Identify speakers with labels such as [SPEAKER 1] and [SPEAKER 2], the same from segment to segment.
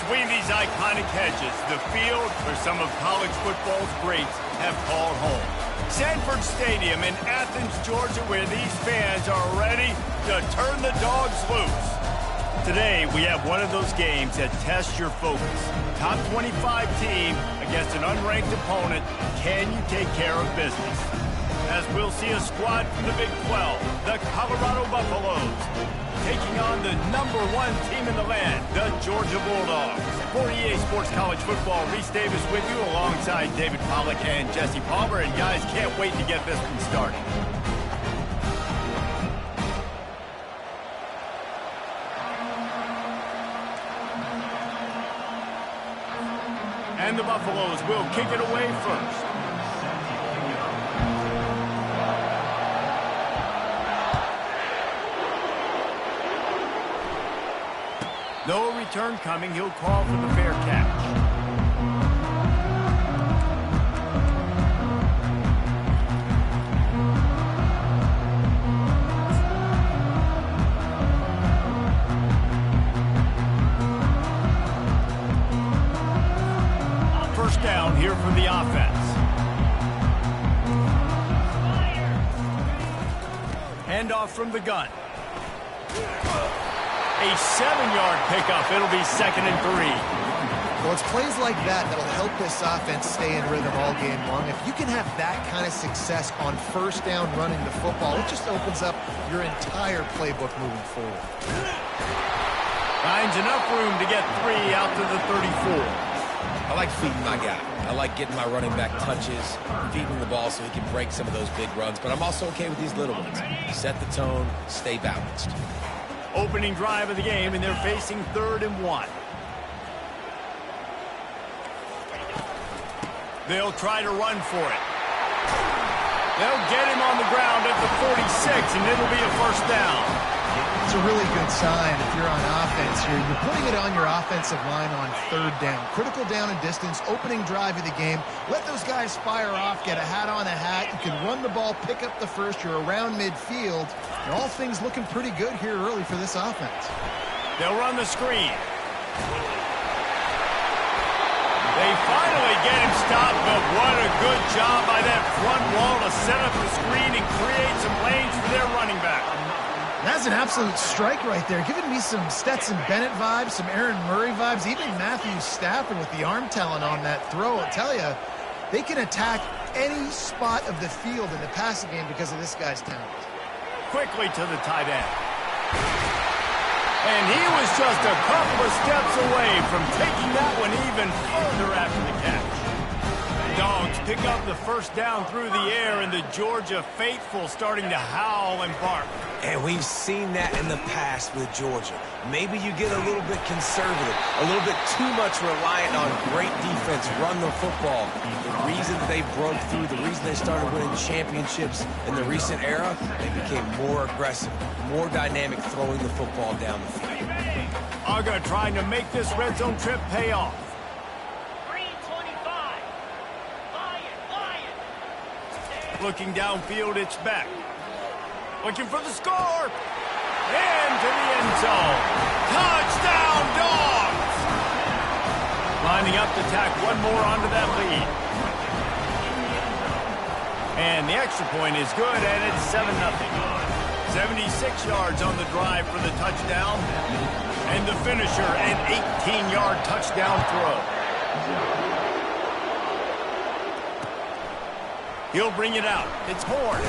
[SPEAKER 1] Between these iconic hedges, the field where some of college football's greats have called home. Sanford Stadium in Athens, Georgia, where these fans are ready to turn the dogs loose. Today, we have one of those games that tests your focus. Top 25 team against an unranked opponent. Can you take care of business? As we'll see a squad from the Big 12, the Colorado Buffaloes, taking on the #1 team in the land, the Georgia Bulldogs. For EA Sports College Football, Reese Davis with you alongside David Pollack and Jesse Palmer. And guys, can't wait to get this one started. And the Buffaloes will kick it away first. No return coming. He'll call for the fair catch. First down here from the offense. Handoff from the gun. A 7-yard pickup. It'll be 2nd and 3.
[SPEAKER 2] Well, it's plays like that that'll help this offense stay in rhythm all game long. If you can have that kind of success on first down running the football, it just opens up your entire playbook moving forward.
[SPEAKER 1] Finds enough room to get 3 out to the 34.
[SPEAKER 3] I like feeding my guy. I like getting my running back touches, feeding the ball so he can break some of those big runs. But I'm also okay with these little ones. Set the tone, stay balanced.
[SPEAKER 1] Opening drive of the game, and they're facing 3rd and 1. They'll try to run for it. They'll get him on the ground at the 46, and it'll be a first down.
[SPEAKER 2] It's a really good sign if you're on offense here. You're putting it on your offensive line on 3rd down. Critical down and distance, opening drive of the game. Let those guys fire off, get a hat on a hat. You can run the ball, pick up the first. You're around midfield. And all things looking pretty good here early for this offense.
[SPEAKER 1] They'll run the screen. They finally get him stopped, but what a good job by that front wall to set up the screen and create some lanes for their running back.
[SPEAKER 2] That's an absolute strike right there, giving me some Stetson Bennett vibes, some Aaron Murray vibes, even Matthew Stafford with the arm talent on that throw. I'll tell you, they can attack any spot of the field in the passing game because of this guy's talent.
[SPEAKER 1] Quickly to the tight end. And he was just a couple of steps away from taking that one even further after the catch. Dogs pick up the first down through the air, and the Georgia faithful starting to howl and bark.
[SPEAKER 3] And we've seen that in the past with Georgia. Maybe you get a little bit conservative, a little bit too much reliant on great defense, run the football. The reason they broke through, the reason they started winning championships in the recent era, they became more aggressive, more dynamic throwing the football down the field.
[SPEAKER 1] Uga trying to make this red zone trip pay off.
[SPEAKER 4] 325. Lion.
[SPEAKER 1] Looking downfield, it's back. Looking for the score. Into the end zone. Touchdown, Dogs! Lining up to tack one more onto that lead. And the extra point is good, and it's 7-0. 76 yards on the drive for the touchdown. And the finisher, an 18-yard touchdown throw. He'll bring it out. It's Horn.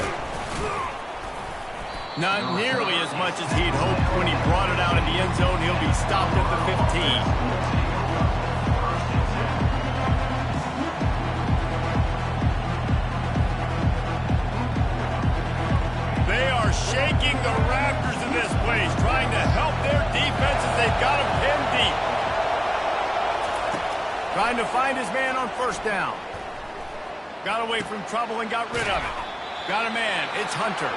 [SPEAKER 1] Not nearly as much as he'd hoped when he brought it out in the end zone. He'll be stopped at the 15. They are shaking the rafters in this place, trying to help their defense as they've got him pinned deep. Trying to find his man on first down. Got away from trouble and got rid of it. Got a man. It's Hunter.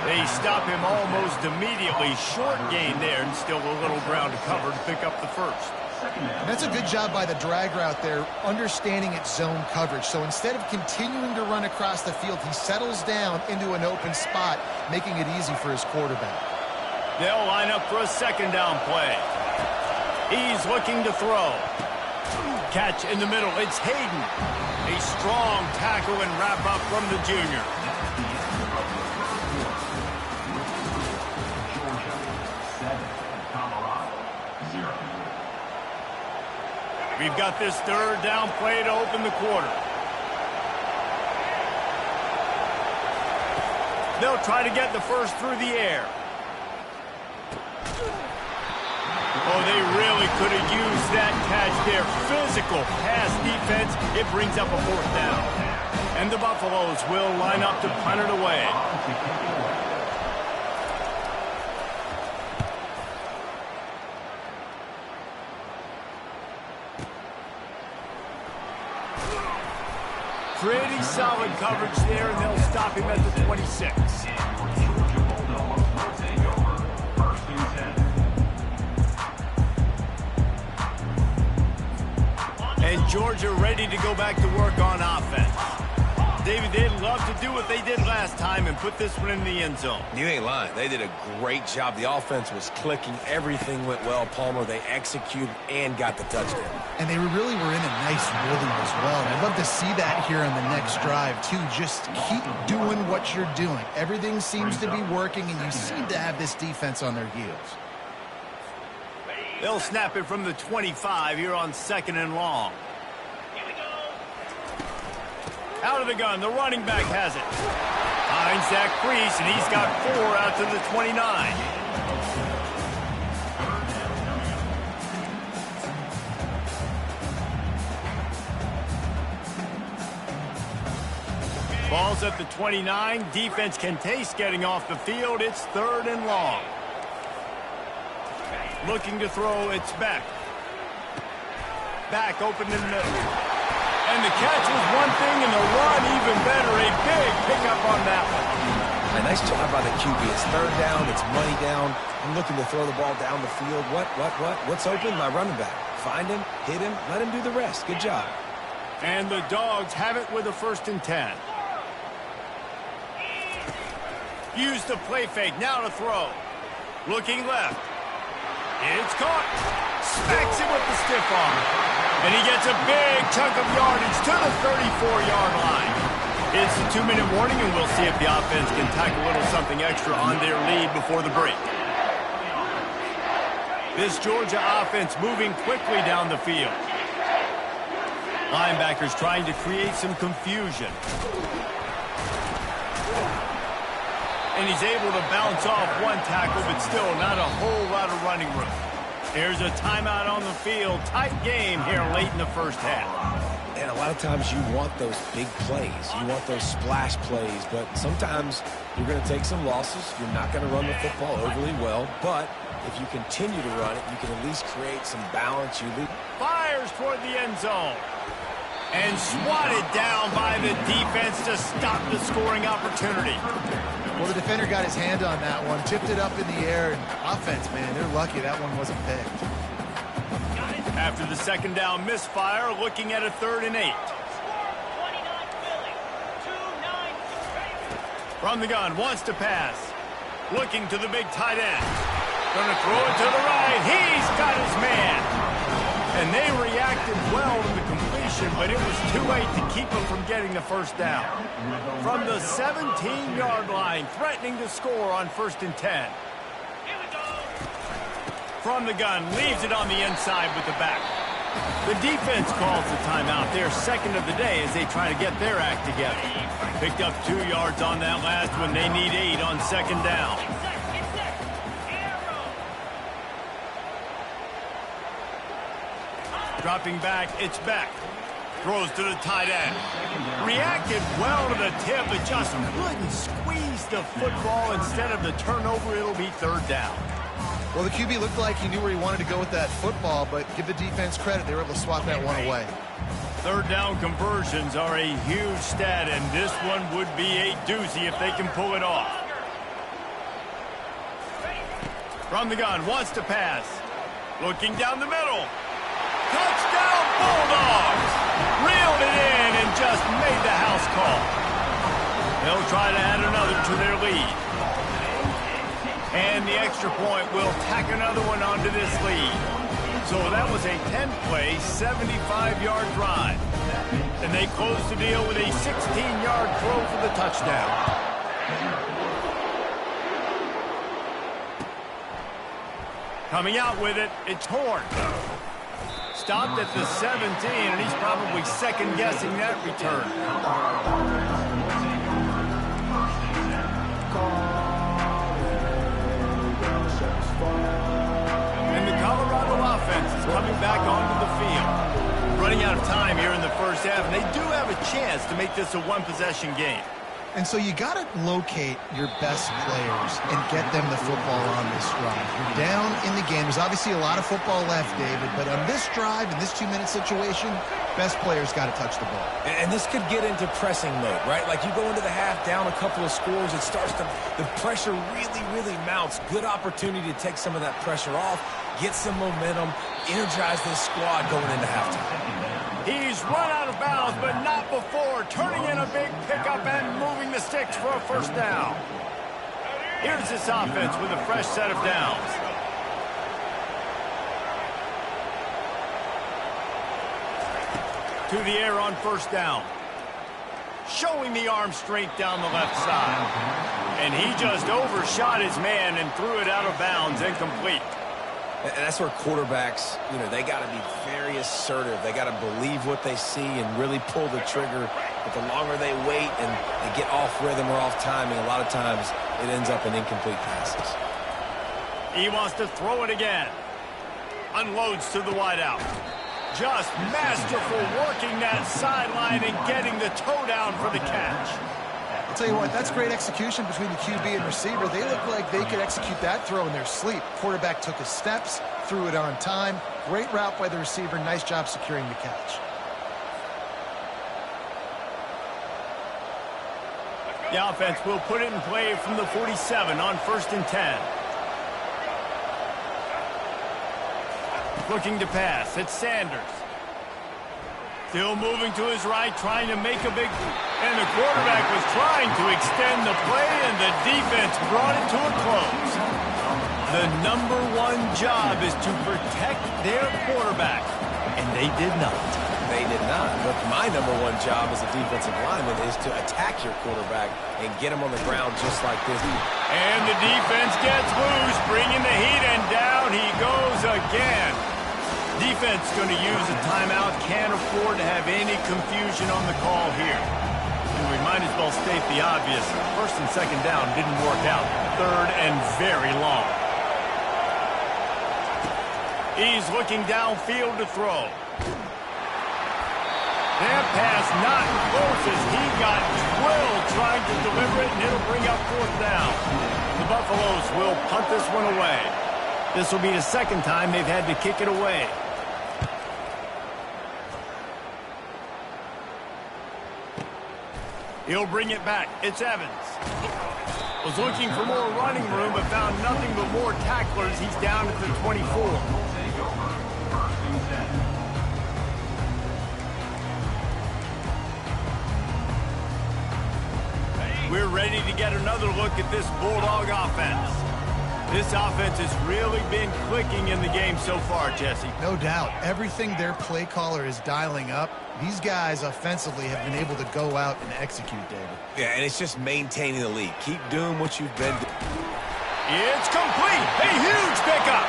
[SPEAKER 1] They stop him almost immediately. Short gain there, and still a little ground to cover to pick up the first.
[SPEAKER 2] And that's a good job by the drag route there, understanding its zone coverage. So instead of continuing to run across the field, he settles down into an open spot, making it easy for his quarterback.
[SPEAKER 1] They'll line up for a second down play. He's looking to throw. Catch in the middle. It's Hayden. A strong tackle and wrap up from the junior. We've got this third down play to open the quarter. They'll try to get the first through the air. Oh, they really could have used that catch there. Physical pass defense. It brings up a fourth down. And the Buffaloes will line up to punt it away. Pretty solid coverage there, and they'll stop him at the 26. And Georgia ready to go back to work on offense. David, they'd love to do what they did last time and put this one in the end zone.
[SPEAKER 3] You ain't lying. They did a great job. The offense was clicking. Everything went well, Palmer. They executed and got the touchdown.
[SPEAKER 2] And they really were in a nice rhythm as well. And I'd love to see that here on the next drive, too. Just keep doing what you're doing. Everything seems to be working, and you seem to have this defense on their heels.
[SPEAKER 1] They'll snap it from the 25 here on 2nd and long. Out of the gun, the running back has it. Finds that crease, and he's got 4 out to the 29. Ball's at the 29. Defense can taste getting off the field. It's 3rd and long. Looking to throw, it's Beck. Back open in the middle. And the catch was one thing, and the run even better. A big pickup on that one.
[SPEAKER 3] A nice job by the QB. It's 3rd down. It's money down. I'm looking to throw the ball down the field. What's open? My running back. Find him, hit him, let him do the rest. Good job.
[SPEAKER 1] And the Dogs have it with a 1st and 10. Use the play fake. Now to throw. Looking left. It's caught. Smacks it with the stiff arm. And he gets a big chunk of yardage to the 34-yard line. It's a 2-minute warning, and we'll see if the offense can tack a little something extra on their lead before the break. This Georgia offense moving quickly down the field. Linebackers trying to create some confusion. And he's able to bounce off one tackle, but still not a whole lot of running room. There's a timeout on the field. Tight game here late in the first half.
[SPEAKER 3] And a lot of times you want those big plays. You want those splash plays. But sometimes you're going to take some losses. You're not going to run the football overly well. But if you continue to run it, you can at least create some balance.
[SPEAKER 1] Fires toward the end zone. And swatted down by the defense to stop the scoring opportunity.
[SPEAKER 2] Well, the defender got his hand on that one, tipped it up in the air, and offense, man, they're lucky that one wasn't picked.
[SPEAKER 1] After the 2nd down misfire, looking at a 3rd and 8. From the gun, wants to pass. Looking to the big tight end. Gonna throw it to the right. He's got his man. And they reacted well to the completion, but it was too late to keep them from getting the 1st down. From the 17-yard line, threatening to score on 1st and 10. From the gun, leaves it on the inside with the back. The defense calls the timeout. Their 2nd of the day as they try to get their act together. Picked up 2 yards on that last one. They need 8 on 2nd down. Dropping back, it's Beck. Throws to the tight end. Reacted well to the tip, but just couldn't squeeze the football. Instead of the turnover, it'll be 3rd down.
[SPEAKER 2] Well, the QB looked like he knew where he wanted to go with that football, but give the defense credit. They were able to swat that one away.
[SPEAKER 1] 3rd down conversions are a huge stat, and this one would be a doozy if they can pull it off. From the gun, wants to pass. Looking down the middle. Touchdown Bulldogs! Reeled it in and just made the house call. They'll try to add another to their lead. And the extra point will tack another one onto this lead. So that was a 10-play, 75-yard drive. And they closed the deal with a 16-yard throw for the touchdown. Coming out with it, it's Horn. Stopped at the 17, and he's probably second-guessing that return. And the Colorado offense is coming back onto the field. Running out of time here in the first half, and they do have a chance to make this a one-possession game.
[SPEAKER 2] And so you got to locate your best players and get them the football on this drive. You're down in the game. There's obviously a lot of football left, David, but on this drive, in this 2-minute situation, best players got to touch the ball.
[SPEAKER 3] And this could get into pressing mode, right? Like you go into the half down a couple of scores, it starts to, the pressure really mounts. Good opportunity to take some of that pressure off, get some momentum, energize this squad going into halftime.
[SPEAKER 1] He's run out of bounds, but not before turning in a big pickup and moving the sticks for a first down. Here's this offense with a fresh set of downs. To the air on first down. Showing the arm strength down the left side. And he just overshot his man and threw it out of bounds, incomplete.
[SPEAKER 3] And that's where quarterbacks, they got to be very assertive. They got to believe what they see and really pull the trigger. But the longer they wait and they get off rhythm or off timing, a lot of times it ends up in incomplete passes.
[SPEAKER 1] He wants to throw it again. Unloads to the wideout. Just masterful working that sideline and getting the toe down for the catch.
[SPEAKER 2] I'll tell you what, that's great execution between the QB and receiver. They look like they could execute that throw in their sleep. Quarterback took his steps, threw it on time. Great route by the receiver. Nice job securing the catch.
[SPEAKER 1] The offense will put it in play from the 47 on 1st and 10. Looking to pass. It's Sanders. Still moving to his right, trying to make a big... And the quarterback was trying to extend the play, and the defense brought it to a close. The #1 job is to protect their quarterback, and they did not.
[SPEAKER 3] They did not. But my #1 job as a defensive lineman is to attack your quarterback and get him on the ground just like this.
[SPEAKER 1] And the defense gets loose, bringing the heat, and down he goes again. Defense going to use a timeout. Can't afford to have any confusion on the call here. And we might as well state the obvious. 1st and 2nd down didn't work out. 3rd and very long. He's looking downfield to throw. That pass not close as he got drilled trying to deliver it, and it'll bring up 4th down. The Buffaloes will punt this one away. This will be the 2nd time they've had to kick it away. He'll bring it back. It's Evans. Was looking for more running room, but found nothing but more tacklers. He's down at the 24. We're ready to get another look at this Bulldog offense. This offense has really been clicking in the game so far, Jesse.
[SPEAKER 2] No doubt. Everything their play caller is dialing up, these guys offensively have been able to go out and execute, David.
[SPEAKER 3] Yeah, and it's just maintaining the lead. Keep doing what you've been doing.
[SPEAKER 1] It's complete. A huge pickup.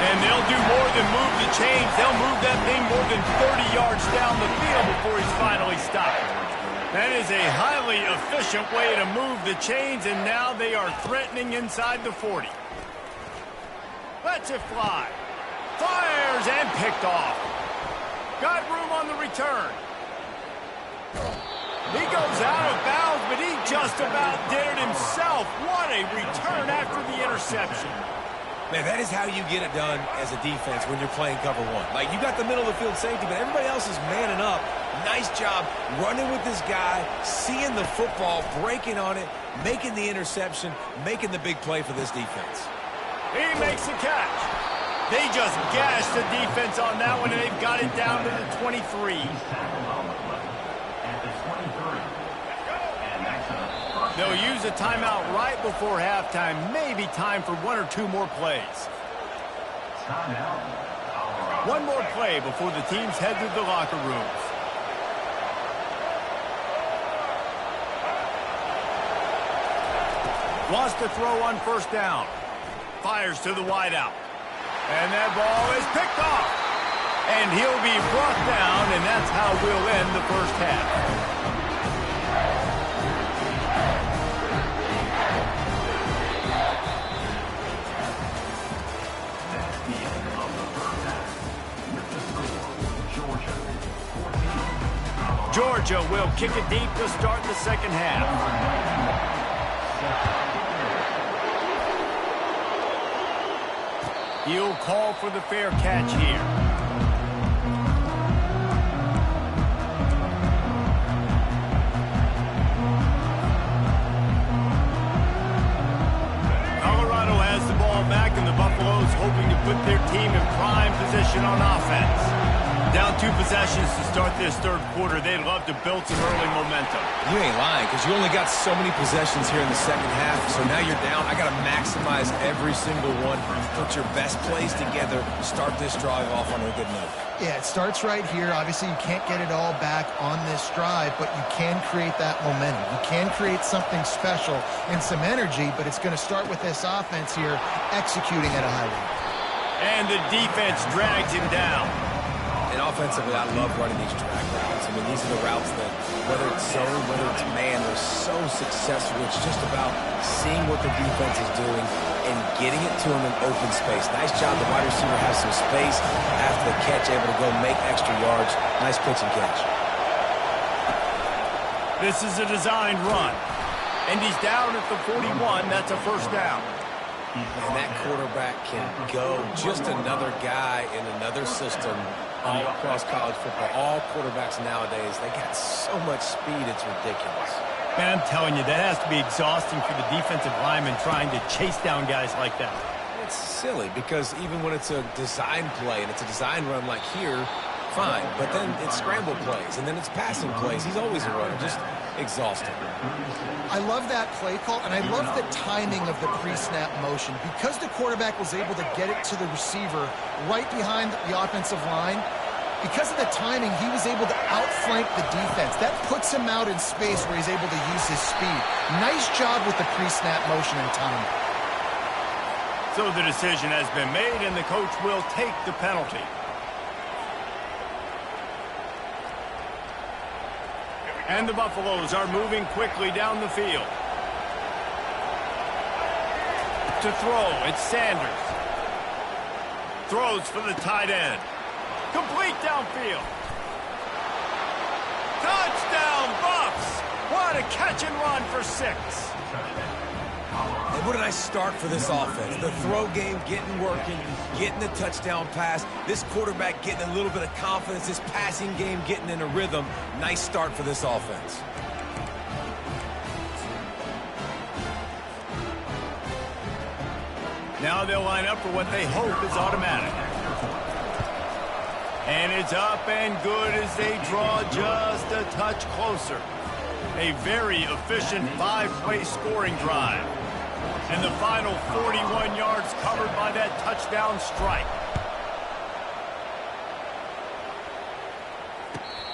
[SPEAKER 1] And they'll do more than move the chains. They'll move that thing more than 30 yards down the field before he's finally stopped. That is a highly efficient way to move the chains, and now they are threatening inside the 40. Lets it fly. Fires and picked off. Got room on the return. He goes out of bounds, but he just about did it himself. What a return after the interception.
[SPEAKER 3] Man, that is how you get it done as a defense when you're playing cover one. Like, you got the middle of the field safety, but everybody else is manning up. Nice job running with this guy, seeing the football, breaking on it, making the interception, making the big play for this defense.
[SPEAKER 1] He makes the catch. They just gashed the defense on that one, and they've got it down to the 23. They'll use a timeout right before halftime. Maybe time for 1 or 2 more plays. One more play before the teams head to the locker rooms. Wants to throw on first down. Fires to the wideout. And that ball is picked off. And he'll be brought down, and that's how we'll end the first half. Georgia will kick it deep to start the second half. He'll call for the fair catch here. Colorado has the ball back, and the Buffaloes hoping to put their team in prime position on offense. Down 2 possessions to start this third quarter. They'd love to build some early momentum.
[SPEAKER 3] You ain't lying, because you only got so many possessions here in the second half, so now you're down. I got to maximize every single one. Put your best plays together. Start this drive off on a good note.
[SPEAKER 2] Yeah, it starts right here. Obviously, you can't get it all back on this drive, but you can create that momentum. You can create something special and some energy, but it's going to start with this offense here executing at a high rate.
[SPEAKER 1] And the defense drags him down.
[SPEAKER 3] And offensively, I love running these drag routes. I mean, these are the routes that, whether it's zone, whether it's man, they're so successful. It's just about seeing what the defense is doing and getting it to them in open space. Nice job. The wide receiver has some space after the catch, able to go make extra yards. Nice pitch and catch.
[SPEAKER 1] This is a designed run. And he's down at the 41. That's a first down.
[SPEAKER 3] And that quarterback can go. Just another guy in another system all across college football. All quarterbacks nowadays, they got so much speed, it's ridiculous.
[SPEAKER 1] Man, I'm telling you, that has to be exhausting for the defensive lineman trying to chase down guys like that.
[SPEAKER 3] It's silly because even when it's a design play and it's a design run like here, fine. But then it's scramble plays and then it's passing plays. He's always a runner. Just exhausting.
[SPEAKER 2] I love that play call, and I love the timing of the pre-snap motion. Because the quarterback was able to get it to the receiver right behind the offensive line, because of the timing, he was able to outflank the defense. That puts him out in space where he's able to use his speed. Nice job with the pre-snap motion and timing.
[SPEAKER 1] So the decision has been made, and the coach will take the penalty. And the Buffaloes are moving quickly down the field. To throw, it's Sanders. Throws for the tight end. Complete downfield. Touchdown, Buffs! What a catch and run for 6.
[SPEAKER 3] And what a nice start for this offense. The throw game getting working, getting the touchdown pass. This quarterback getting a little bit of confidence. This passing game getting in a rhythm. Nice start for this offense.
[SPEAKER 1] Now they'll line up for what they hope is automatic. And it's up and good as they draw just a touch closer. A very efficient 5-play scoring drive. And the final 41 yards covered by that touchdown strike.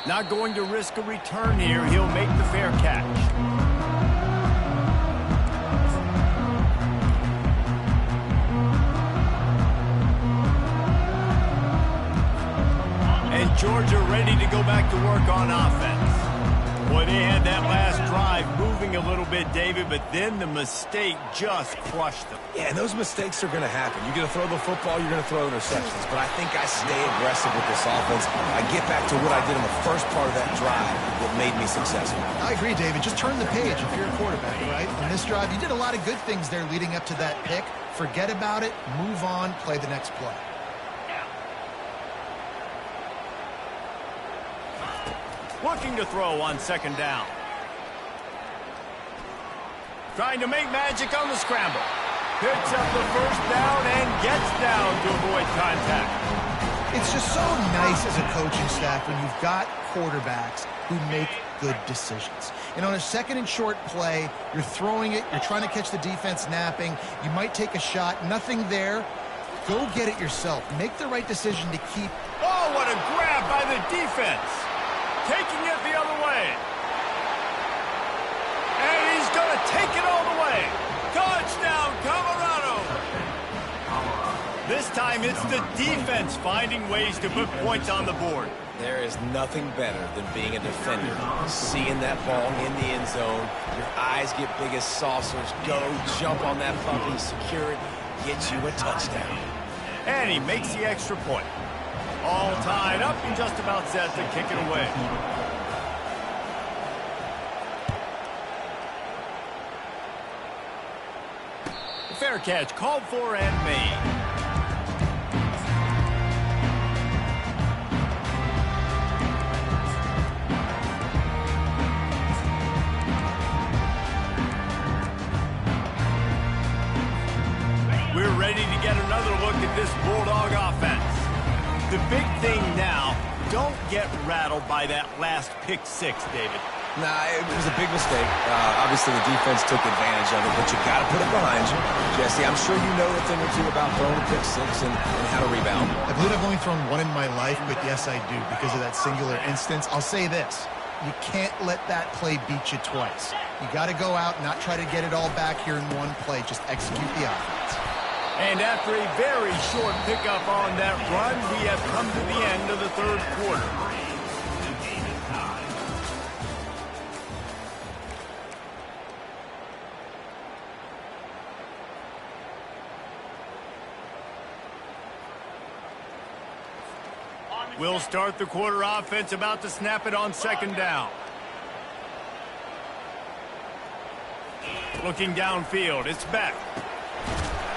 [SPEAKER 1] Not going to risk a return here. He'll make the fair catch. And Georgia ready to go back to work on offense. Boy, they had that last drive moving a little bit, David, but then the mistake just crushed them.
[SPEAKER 3] Yeah, and those mistakes are going to happen. You're going to throw the football, you're going to throw interceptions. But I think I stay aggressive with this offense. I get back to what I did in the first part of that drive that made me successful.
[SPEAKER 2] I agree, David. Just turn the page if you're a quarterback, right? On this drive, you did a lot of good things there leading up to that pick. Forget about it, move on, play the next play.
[SPEAKER 1] Looking to throw on second down. Trying to make magic on the scramble. Picks up the first down and gets down to avoid contact.
[SPEAKER 2] It's just so nice as a coaching staff when you've got quarterbacks who make good decisions. And on a second and short play, you're throwing it, you're trying to catch the defense napping, you might take a shot, nothing there. Go get it yourself. Make the right decision to keep
[SPEAKER 1] Oh, what a grab by the defense. Taking it the other way. And he's going to take it all the way. Touchdown, Colorado. This time it's the defense finding ways to put points on the board.
[SPEAKER 3] There is nothing better than being a defender. Seeing that ball in the end zone, your eyes get big as saucers. Go, jump on that puppy, secure it, get you a touchdown.
[SPEAKER 1] And he makes the extra point. All tied up and just about set to kick it away. Fair catch called for and made. We're ready to get another look at this Bulldog offense. The big thing now, don't get rattled by that last pick six, David.
[SPEAKER 3] Nah, it was a big mistake. Obviously, the defense took advantage of it, but you got to put it behind you. Jesse, I'm sure you know a thing or two about throwing a pick six and how to rebound.
[SPEAKER 2] I believe I've only thrown one in my life, but yes, I do because of that singular instance. I'll say this. You can't let that play beat you twice. You got to go out and not try to get it all back here in one play. Just execute the offense.
[SPEAKER 1] And after a very short pickup on that run, we have come to the end of the third quarter. We'll start the quarter offense, about to snap it on second down. Looking downfield, it's Beck.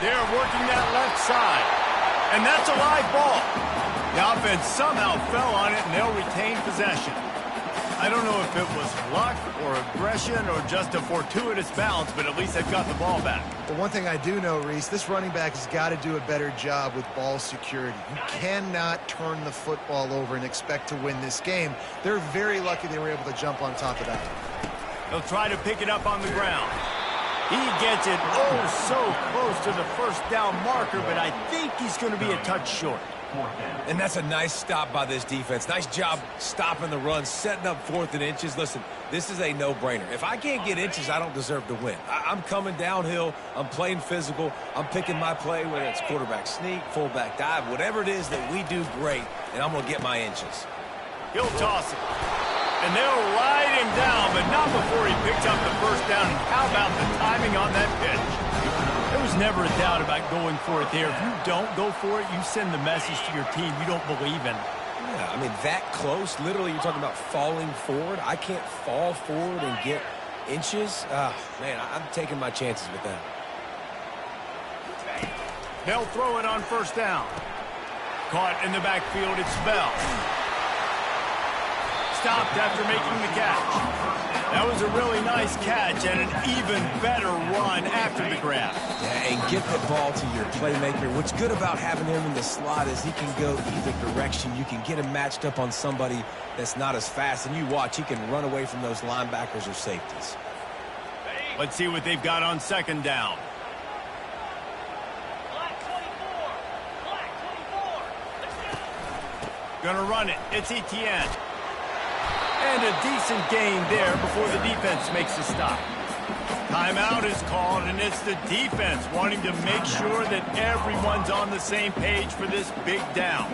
[SPEAKER 1] They're working that left side. And that's a live ball. The offense somehow fell on it, and they'll retain possession. I don't know if it was luck or aggression or just a fortuitous bounce, but at least they've got the ball back.
[SPEAKER 2] Well, one thing I do know, Reese, this running back has got to do a better job with ball security. You cannot turn the football over and expect to win this game. They're very lucky they were able to jump on top of that.
[SPEAKER 1] They'll try to pick it up on the ground. He gets it so close to the first down marker, but I think he's going to be a touch short.
[SPEAKER 3] And that's a nice stop by this defense. Nice job stopping the run, setting up 4th and inches. Listen, this is a no-brainer. If I can't get inches, I don't deserve to win. I'm coming downhill. I'm playing physical. I'm picking my play, whether it's quarterback sneak, fullback dive, whatever it is that we do great, and I'm going to get my inches.
[SPEAKER 1] He'll toss it. And they'll ride him down, but not before he picks up the first down. And how about the timing on that pitch? There was never a doubt about going for it there. If you don't go for it, you send the message to your team you don't believe in.
[SPEAKER 3] Yeah, I mean, that close, literally, you're talking about falling forward. I can't fall forward and get inches. Man, I'm taking my chances with that.
[SPEAKER 1] They'll throw it on first down. Caught in the backfield, it's Bell. Stopped after making the catch. That was a really nice catch and an even better run after the grab.
[SPEAKER 3] Yeah, and get the ball to your playmaker. What's good about having him in the slot is he can go either direction. You can get him matched up on somebody that's not as fast, and you watch, he can run away from those linebackers or safeties.
[SPEAKER 1] Let's see what they've got on second down.
[SPEAKER 4] Black 24. Black 24.
[SPEAKER 1] Gonna run it. It's Etienne. And a decent gain there before the defense makes a stop. Timeout is called, and it's the defense wanting to make sure that everyone's on the same page for this big down.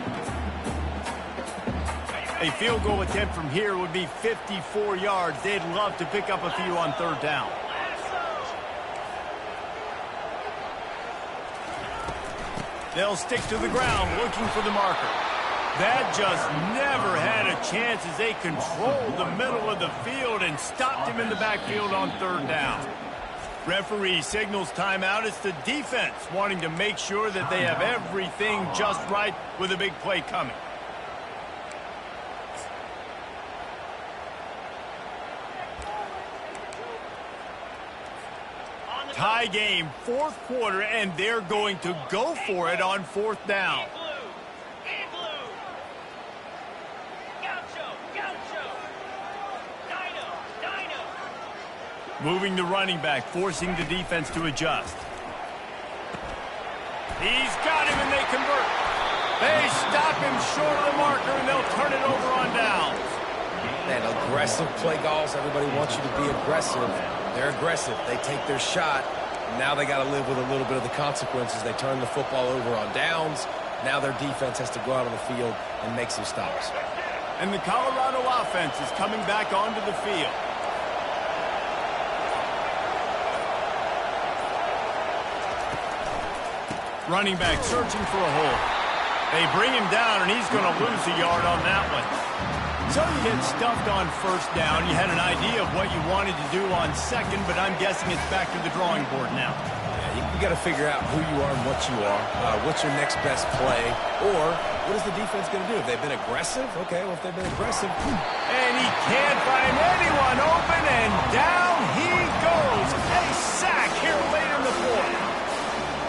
[SPEAKER 1] A field goal attempt from here would be 54 yards. They'd love to pick up a few on third down. They'll stick to the ground looking for the marker. That just never had a chance as they controlled the middle of the field and stopped him in the backfield on third down. Referee signals timeout. It's the defense wanting to make sure that they have everything just right with a big play coming. Tie game, fourth quarter, and they're going to go for it on fourth down. Moving the running back, forcing the defense to adjust. He's got him, and they convert. They stop him short of the marker, and they'll turn it over on downs.
[SPEAKER 3] And aggressive play calls. Everybody wants you to be aggressive. They're aggressive. They take their shot. Now they got to live with a little bit of the consequences. They turn the football over on downs. Now their defense has to go out on the field and make some stops.
[SPEAKER 1] And the Colorado offense is coming back onto the field. Running back searching for a hole. They bring him down, and he's going to lose a yard on that one. So you get stuffed on first down. You had an idea of what you wanted to do on second, but I'm guessing it's back to the drawing board now.
[SPEAKER 3] Yeah, you got to figure out who you are and what you are. What's your next best play? Or what is the defense going to do? If they've been aggressive, okay, well, if they've been aggressive.
[SPEAKER 1] And he can't find anyone open, and down he goes. A sack here late in the fourth.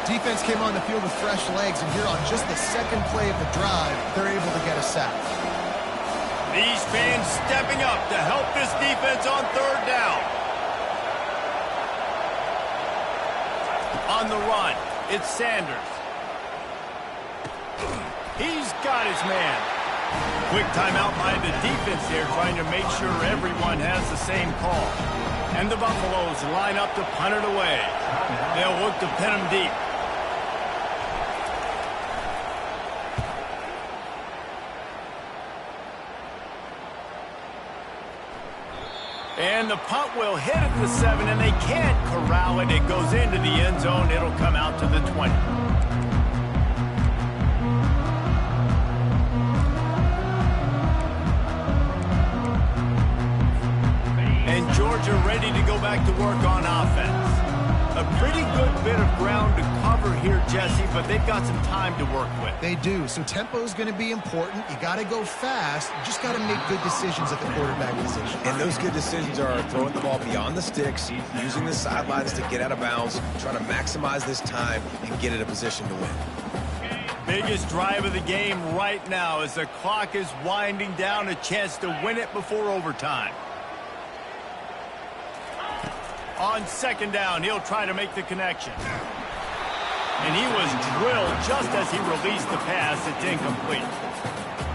[SPEAKER 2] Defense came on the field with fresh legs, and here on just the second play of the drive, they're able to get a sack.
[SPEAKER 1] These fans stepping up to help this defense on third down. On the run, it's Sanders. He's got his man. Quick timeout by the defense there, trying to make sure everyone has the same call. And the Buffaloes line up to punt it away. They'll look to pin them deep. And the punt will hit at the 7, and they can't corral it. It goes into the end zone. It'll come out to the 20. And Georgia ready to go back to work on offense. A pretty good bit of ground to cover here, Jesse, but they've got some time to work with.
[SPEAKER 2] They do, so tempo is going to be important. You got to go fast. You just got to make good decisions at the quarterback position.
[SPEAKER 3] And those good decisions are throwing the ball beyond the sticks, using the sidelines to get out of bounds, trying to maximize this time and get in a position to win.
[SPEAKER 1] Biggest drive of the game right now as the clock is winding down, a chance to win it before overtime. On second down, he'll try to make the connection. And he was drilled just as he released the pass. It's incomplete.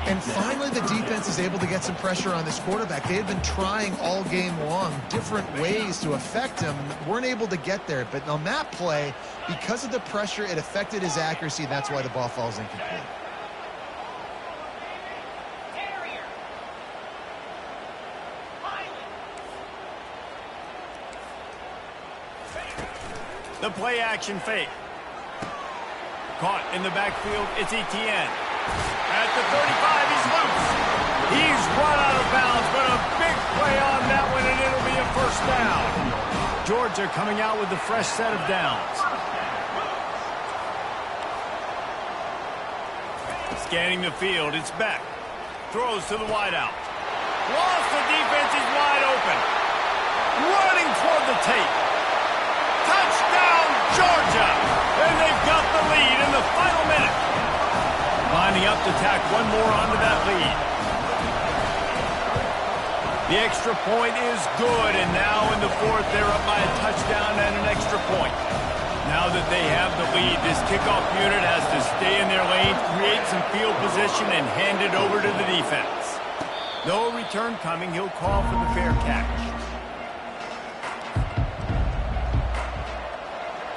[SPEAKER 2] And finally, the defense is able to get some pressure on this quarterback. They had been trying all game long different ways to affect him. Weren't able to get there. But on that play, because of the pressure, it affected his accuracy. That's why the ball falls incomplete.
[SPEAKER 1] The play action fake. Caught in the backfield, it's Etienne. At the 35, he's loose. He's run out of bounds, but a big play on that one, and it'll be a first down. Georgia coming out with a fresh set of downs. Scanning the field, it's Beck. Throws to the wideout. Lost the defense, he's wide open. Running toward the tape. Touchdown, Georgia! And they've got the lead in the final minute. Lining up to tack one more onto that lead. The extra point is good, and now in the fourth, they're up by a touchdown and an extra point. Now that they have the lead, this kickoff unit has to stay in their lane, create some field position, and hand it over to the defense. No return coming, he'll call for the fair catch.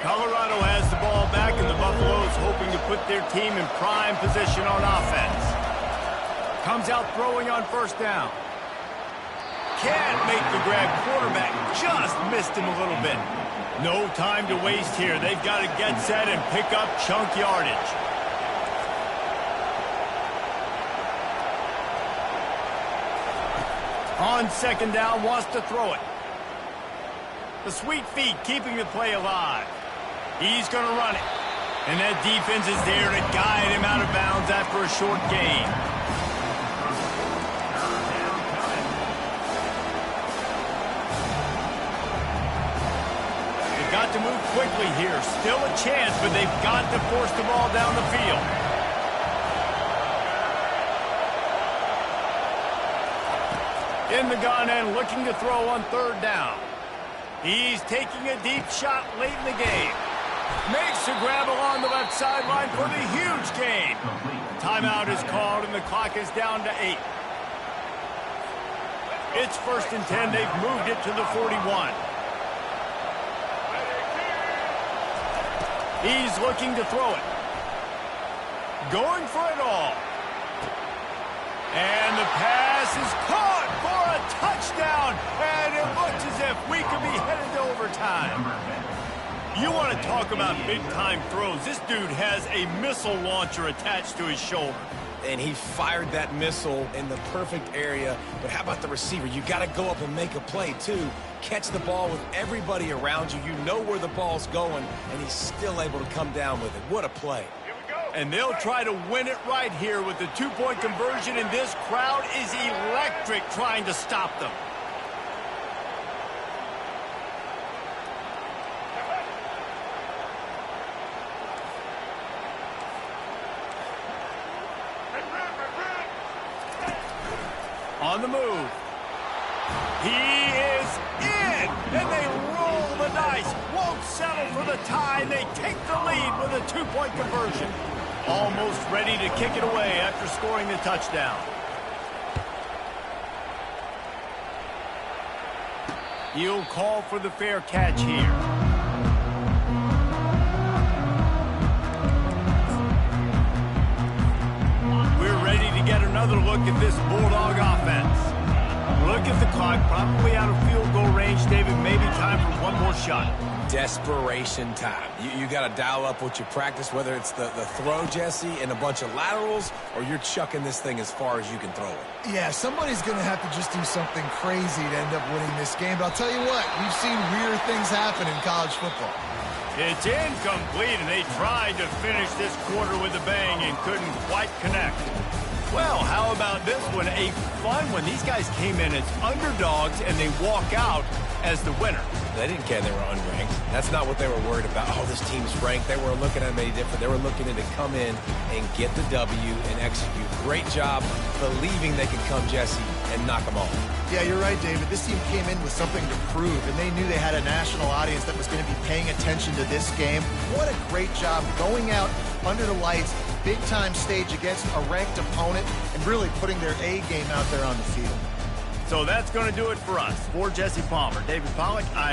[SPEAKER 1] Colorado has the ball back, and the Buffaloes hoping to put their team in prime position on offense. Comes out throwing on first down. Can't make the grab. Quarterback just missed him a little bit. No time to waste here. They've got to get set and pick up chunk yardage. On second down, wants to throw it. The sweet feet keeping the play alive. He's going to run it. And that defense is there to guide him out of bounds after a short gain. They've got to move quickly here. Still a chance, but they've got to force the ball down the field. In the gun and looking to throw on third down. He's taking a deep shot late in the game. Makes a grab along the left sideline for the huge gain. timeout is called, and the clock is down to 8. It's 1st and 10. They've moved it to the 41. He's looking to throw it. Going for it all. And the pass is caught for a touchdown. And it looks as if we could be headed to overtime. You want to talk about big-time throws. This dude has a missile launcher attached to his shoulder.
[SPEAKER 3] And he fired that missile in the perfect area. But how about the receiver? You got to go up and make a play, too. Catch the ball with everybody around you. You know where the ball's going, and he's still able to come down with it. What a play.
[SPEAKER 1] And they'll try to win it right here with the 2-point conversion, and this crowd is electric trying to stop them. On the move. He is in, and they roll the dice. Won't settle for the tie, and they take the lead with a 2-point conversion. Almost ready to kick it away after scoring the touchdown. He'll call for the fair catch here. We're ready to get another look at this Bulldog offense. Look at the clock, probably out of field goal range, David. Maybe time for one more shot.
[SPEAKER 3] Desperation time. You got to dial up what you practice, whether it's the throw, Jesse, and a bunch of laterals, or you're chucking this thing as far as you can throw it.
[SPEAKER 2] Yeah, somebody's going to have to just do something crazy to end up winning this game. But I'll tell you what, we've seen weird things happen in college football.
[SPEAKER 1] It's incomplete, and they tried to finish this quarter with a bang and couldn't quite connect. Well, how about this one? A fun one. These guys came in as underdogs, and they walk out as the winner.
[SPEAKER 3] They didn't care they were unranked. That's not what they were worried about. Oh, this team's ranked. They weren't looking at them any different. They were looking to come in and get the W and execute. Great job believing they could come, Jesse, and knock them off.
[SPEAKER 2] Yeah, you're right, David. This team came in with something to prove, and they knew they had a national audience that was going to be paying attention to this game. What a great job going out under the lights, big-time stage against a ranked opponent, and really putting their A game out there on the field.
[SPEAKER 1] So that's going to do it for us. For Jesse Palmer, David Pollack, I'm